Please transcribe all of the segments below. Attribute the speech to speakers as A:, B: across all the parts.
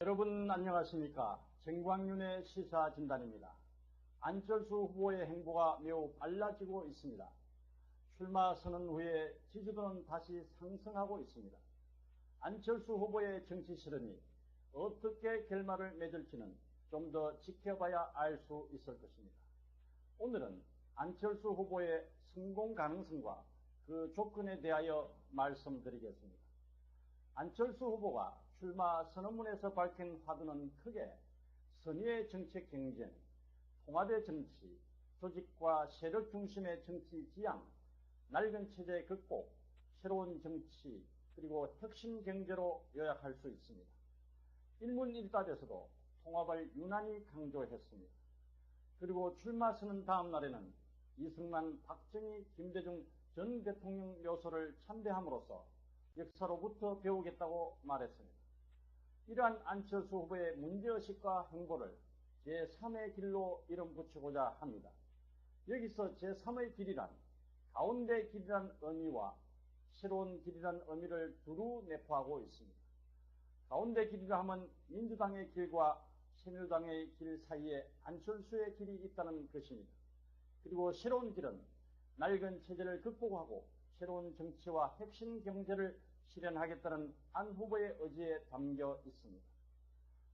A: 여러분 안녕하십니까? 정광윤의 시사진단입니다. 안철수 후보의 행보가 매우 빨라지고 있습니다. 출마 선언 후에 지지도는 다시 상승하고 있습니다. 안철수 후보의 정치 실현이 어떻게 결말을 맺을지는 좀 더 지켜봐야 알 수 있을 것입니다. 오늘은 안철수 후보의 성공 가능성과 그 조건에 대하여 말씀드리겠습니다. 안철수 후보가 출마 선언문에서 밝힌 화두는 크게 선의의 정책 경쟁, 통합의 정치, 조직과 세력 중심의 정치 지향, 낡은 체제 극복, 새로운 정치, 그리고 혁신 경제로 요약할 수 있습니다. 일문일답에서도 통합을 유난히 강조했습니다. 그리고 출마 선언 다음 날에는 이승만, 박정희, 김대중 전 대통령 묘소를 참배함으로써 역사로부터 배우겠다고 말했습니다. 이러한 안철수 후보의 문제의식과 행보를 제3의 길로 이름 붙이고자 합니다. 여기서 제3의 길이란 가운데 길이란 의미와 새로운 길이란 의미를 두루 내포하고 있습니다. 가운데 길이라 하면 민주당의 길과 새누리당의 길 사이에 안철수의 길이 있다는 것입니다. 그리고 새로운 길은 낡은 체제를 극복하고 새로운 정치와 혁신 경제를 실현하겠다는 안 후보의 의지에 담겨 있습니다.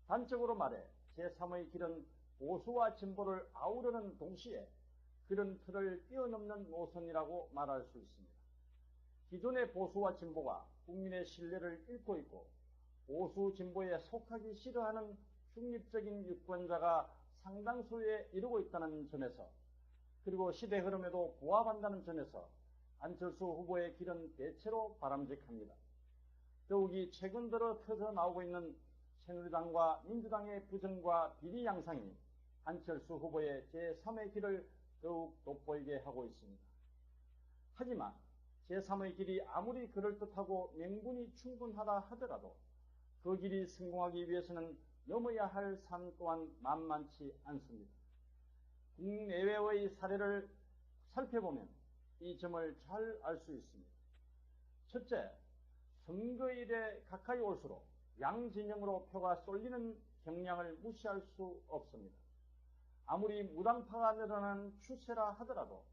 A: 단적으로 말해 제3의 길은 보수와 진보를 아우르는 동시에 그런 틀을 뛰어넘는 노선이라고 말할 수 있습니다. 기존의 보수와 진보가 국민의 신뢰를 잃고 있고 보수 진보에 속하기 싫어하는 중립적인 유권자가 상당수에 이르고 있다는 점에서, 그리고 시대 흐름에도 부합한다는 점에서 안철수 후보의 길은 대체로 바람직합니다. 더욱이 최근 들어 터져 나오고 있는 새누리당과 민주당의 부정과 비리 양상이 안철수 후보의 제3의 길을 더욱 돋보이게 하고 있습니다. 하지만 제3의 길이 아무리 그럴듯하고 명분이 충분하다 하더라도 그 길이 성공하기 위해서는 넘어야 할 산 또한 만만치 않습니다. 국내외의 사례를 살펴보면 이 점을 잘 알 수 있습니다. 첫째, 선거일에 가까이 올수록 양 진영으로 표가 쏠리는 경향을 무시할 수 없습니다. 아무리 무당파가 늘어나는 추세라 하더라도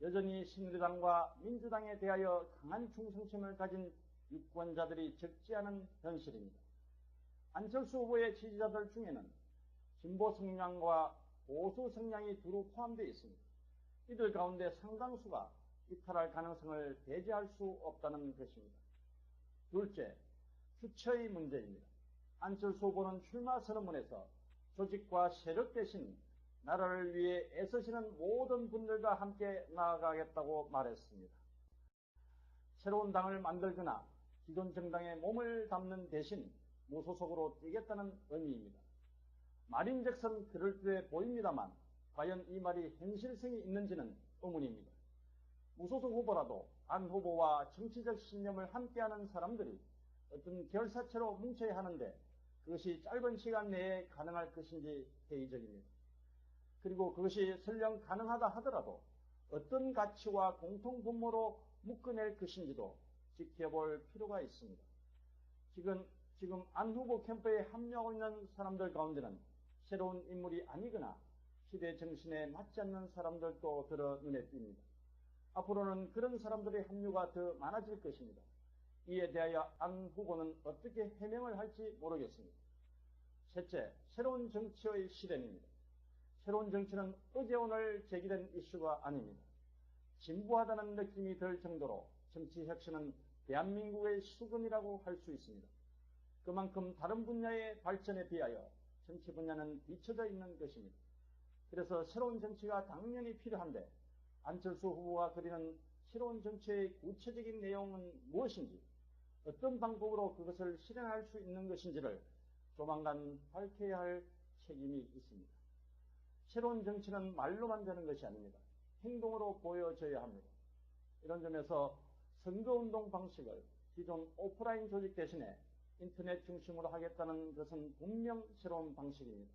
A: 여전히 새누리당과 민주당에 대하여 강한 충성심을 가진 유권자들이 적지 않은 현실입니다. 안철수 후보의 지지자들 중에는 진보 성향과 보수 성향이 두루 포함되어 있습니다. 이들 가운데 상당수가 이탈할 가능성을 배제할 수 없다는 것입니다. 둘째, 주체의 문제입니다. 안철수 후보는 출마 선언문에서 조직과 세력 대신 나라를 위해 애쓰시는 모든 분들과 함께 나아가겠다고 말했습니다. 새로운 당을 만들거나 기존 정당에 몸을 담는 대신 무소속으로 뛰겠다는 의미입니다. 말인즉슨 그럴듯해 보입니다만 과연 이 말이 현실성이 있는지는 의문입니다. 무소속 후보라도 안 후보와 정치적 신념을 함께하는 사람들이 어떤 결사체로 뭉쳐야 하는데 그것이 짧은 시간 내에 가능할 것인지 회의적입니다. 그리고 그것이 설령 가능하다 하더라도 어떤 가치와 공통분모로 묶어낼 것인지도 지켜볼 필요가 있습니다. 지금 안 후보 캠프에 합류하고 있는 사람들 가운데는 새로운 인물이 아니거나 시대 정신에 맞지 않는 사람들도 들어 눈에 띕니다. 앞으로는 그런 사람들의 합류가 더 많아질 것입니다. 이에 대하여 안 후보는 어떻게 해명을 할지 모르겠습니다. 셋째, 새로운 정치의 실현입니다. 새로운 정치는 어제 오늘 제기된 이슈가 아닙니다. 진부하다는 느낌이 들 정도로 정치 혁신은 대한민국의 수건이라고 할 수 있습니다. 그만큼 다른 분야의 발전에 비하여 정치 분야는 뒤처져 있는 것입니다. 그래서 새로운 정치가 당연히 필요한데 안철수 후보가 그리는 새로운 정치의 구체적인 내용은 무엇인지, 어떤 방법으로 그것을 실현할 수 있는 것인지를 조만간 밝혀야 할 책임이 있습니다. 새로운 정치는 말로만 되는 것이 아닙니다. 행동으로 보여져야 합니다. 이런 점에서 선거운동 방식을 기존 오프라인 조직 대신에 인터넷 중심으로 하겠다는 것은 분명 새로운 방식입니다.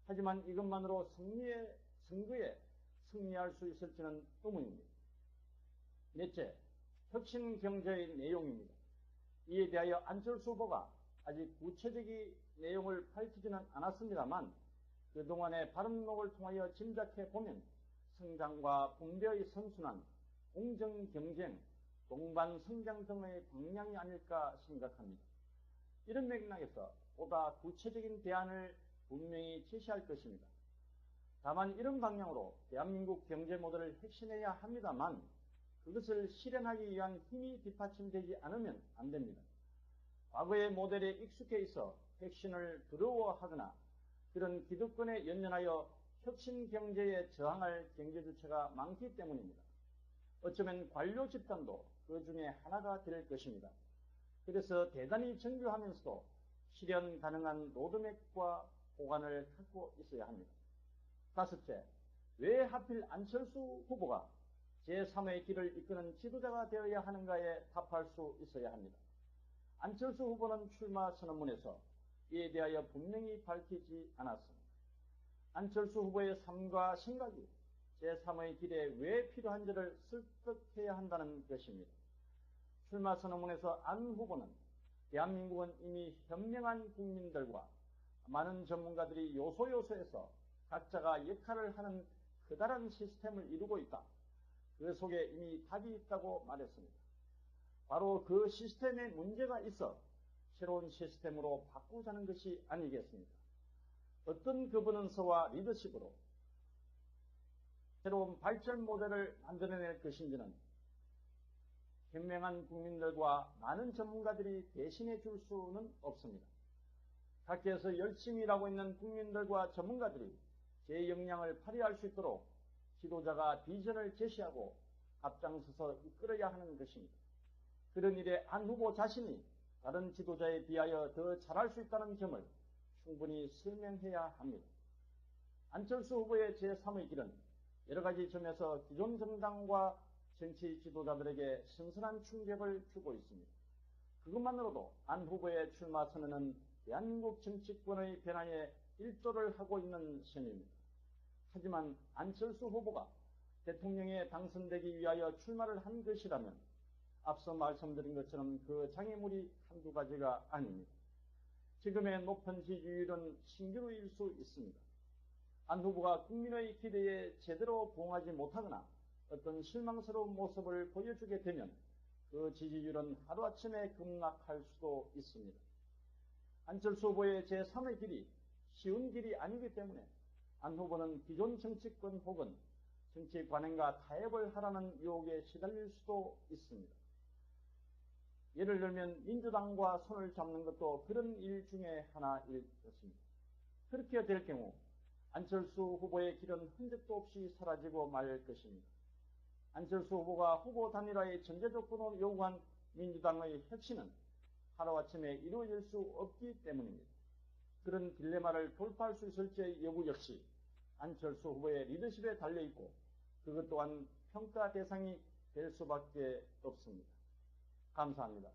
A: 하지만 이것만으로 선거에 승리할 수 있을지는 의문입니다. 넷째, 혁신 경제의 내용입니다. 이에 대하여 안철수 후보가 아직 구체적이 내용을 밝히지는 않았습니다만 그동안의 발언록을 통하여 짐작해 보면 성장과 분배의 선순환, 공정 경쟁, 동반 성장 등의 방향이 아닐까 생각합니다. 이런 맥락에서 보다 구체적인 대안을 분명히 제시할 것입니다. 다만 이런 방향으로 대한민국 경제 모델을 혁신해야 합니다만 그것을 실현하기 위한 힘이 뒷받침되지 않으면 안 됩니다. 과거의 모델에 익숙해 있어 혁신을 두려워하거나 그런 기득권에 연연하여 혁신 경제에 저항할 경제 주체가 많기 때문입니다. 어쩌면 관료 집단도 그 중에 하나가 될 것입니다. 그래서 대단히 정교하면서도 실현 가능한 로드맵과 보관을 갖고 있어야 합니다. 다섯째, 왜 하필 안철수 후보가 제3의 길을 이끄는 지도자가 되어야 하는가에 답할 수 있어야 합니다. 안철수 후보는 출마 선언문에서 이에 대하여 분명히 밝히지 않았습니다. 안철수 후보의 삶과 생각이 제3의 길에 왜 필요한지를 설득해야 한다는 것입니다. 출마 선언문에서 안 후보는 대한민국은 이미 현명한 국민들과 많은 전문가들이 요소요소에서 각자가 역할을 하는 커다란 시스템을 이루고 있다. 그 속에 이미 답이 있다고 말했습니다. 바로 그 시스템에 문제가 있어 새로운 시스템으로 바꾸자는 것이 아니겠습니까? 어떤 거버넌스와 리더십으로 새로운 발전 모델을 만들어낼 것인지는 현명한 국민들과 많은 전문가들이 대신해 줄 수는 없습니다. 밖에서 열심히 일하고 있는 국민들과 전문가들이 제 역량을 발휘할 수 있도록 지도자가 비전을 제시하고 앞장서서 이끌어야 하는 것입니다. 그런 일에 안 후보 자신이 다른 지도자에 비하여 더 잘할 수 있다는 점을 충분히 설명해야 합니다. 안철수 후보의 제3의 길은 여러 가지 점에서 기존 정당과 정치 지도자들에게 선선한 충격을 주고 있습니다. 그것만으로도 안 후보의 출마 선언은 대한민국 정치권의 변화에 일조를 하고 있는 셈입니다. 하지만 안철수 후보가 대통령에 당선되기 위하여 출마를 한 것이라면 앞서 말씀드린 것처럼 그 장애물이 한두 가지가 아닙니다. 지금의 높은 지지율은 신기루일 수 있습니다. 안 후보가 국민의 기대에 제대로 부응하지 못하거나 어떤 실망스러운 모습을 보여주게 되면 그 지지율은 하루아침에 급락할 수도 있습니다. 안철수 후보의 제3의 길이 쉬운 길이 아니기 때문에 안 후보는 기존 정치권 혹은 정치 관행과 타협을 하라는 유혹에 시달릴 수도 있습니다. 예를 들면 민주당과 손을 잡는 것도 그런 일 중에 하나일 것입니다. 그렇게 될 경우 안철수 후보의 길은 흔적도 없이 사라지고 말 것입니다. 안철수 후보가 후보 단일화의 전제 조건으로 요구한 민주당의 혁신은 하루아침에 이루어질 수 없기 때문입니다. 그런 딜레마를 돌파할 수 있을지의 여부 역시 안철수 후보의 리더십에 달려있고 그것 또한 평가 대상이 될 수밖에 없습니다. 감사합니다.